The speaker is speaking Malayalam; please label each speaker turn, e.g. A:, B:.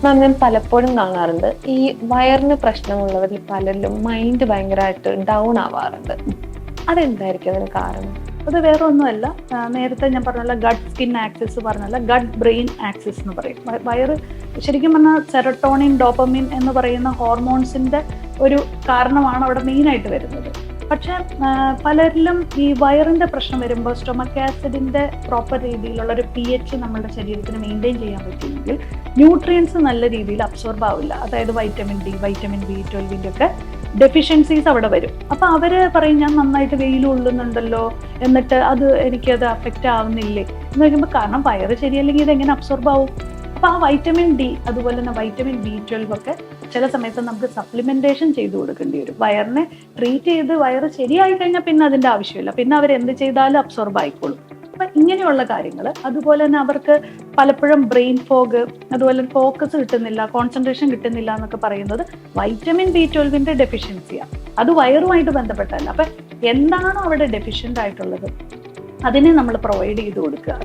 A: മാം, ഞാൻ പലപ്പോഴും കാണാറുണ്ട് ഈ വയറിന് പ്രശ്നമുള്ളവരിൽ പലരിലും മൈൻഡ് ഭയങ്കരമായിട്ട് ഡൗൺ ആവാറുണ്ട്. അതെന്തായിരിക്കും അതിന് കാരണം?
B: അത് വേറെ ഒന്നുമല്ല, നേരത്തെ ഞാൻ പറഞ്ഞല്ല ഗട്ട് സ്കിൻ ആക്സിസ് പറഞ്ഞല്ല, ഗട്ട് ബ്രെയിൻ ആക്സിസ് എന്ന് പറയും. വയറ് ശരിക്കും പറഞ്ഞാൽ സെറട്ടോണിൻ, ഡോപ്പമിൻ എന്ന് പറയുന്ന ഹോർമോൺസിന്റെ ഒരു കാരണമാണ് അവിടെ മെയിനായിട്ട് വരുന്നത്. പക്ഷെ പലരിലും ഈ വയറിന്റെ പ്രശ്നം വരുമ്പോൾ സ്റ്റൊമക് ആസിഡിന്റെ പ്രോപ്പർ രീതിയിലുള്ള ഒരു pH നമ്മുടെ ശരീരത്തിന് മെയിൻറ്റെയിൻ ചെയ്യാൻ പറ്റില്ലെങ്കിൽ ന്യൂട്രിയൻസ് നല്ല രീതിയിൽ അബ്സോർബ് ആവില്ല. അതായത് വൈറ്റമിൻ ഡി, വൈറ്റമിൻ B12 ഒക്കെ ഡെഫിഷ്യൻസീസ് അവിടെ വരും. അപ്പൊ അവര് പറയും ഞാൻ നന്നായിട്ട് വെയിൽ കൊള്ളുന്നുണ്ടല്ലോ, എന്നിട്ട് എനിക്കത് അഫക്റ്റ് ആവുന്നില്ലേ എന്ന് ചോദിക്കുമ്പോൾ കാരണം വയറ് ശരിയല്ലെങ്കിൽ ഇത് എങ്ങനെ അബ്സോർബ് ആവും? അപ്പൊ ആ വൈറ്റമിൻ ഡി അതുപോലെ തന്നെ വൈറ്റമിൻ B12 ഒക്കെ ചില സമയത്ത് നമുക്ക് സപ്ലിമെന്റേഷൻ ചെയ്ത് കൊടുക്കേണ്ടി വരും. വയറിനെ ട്രീറ്റ് ചെയ്ത് വയറ് ശരിയായി കഴിഞ്ഞാൽ പിന്നെ അതിന്റെ ആവശ്യമില്ല, പിന്നെ അവർ എന്ത് ചെയ്താലും അബ്സോർബ് ആയിക്കോളും. അപ്പൊ ഇങ്ങനെയുള്ള കാര്യങ്ങൾ, അതുപോലെ തന്നെ അവർക്ക് പലപ്പോഴും ബ്രെയിൻ ഫോഗ്, അതുപോലെ ഫോക്കസ് കിട്ടുന്നില്ല, കോൺസെൻട്രേഷൻ കിട്ടുന്നില്ല എന്നൊക്കെ പറയുന്നത് വൈറ്റമിൻ B12 ഡെഫിഷ്യൻസിയാണ്. അത് വയറുമായിട്ട് ബന്ധപ്പെട്ടല്ല. അപ്പൊ എന്താണോ അവിടെ ഡെഫിഷ്യൻ്റ് ആയിട്ടുള്ളത് അതിനെ നമ്മൾ പ്രൊവൈഡ് ചെയ്ത് കൊടുക്കുക.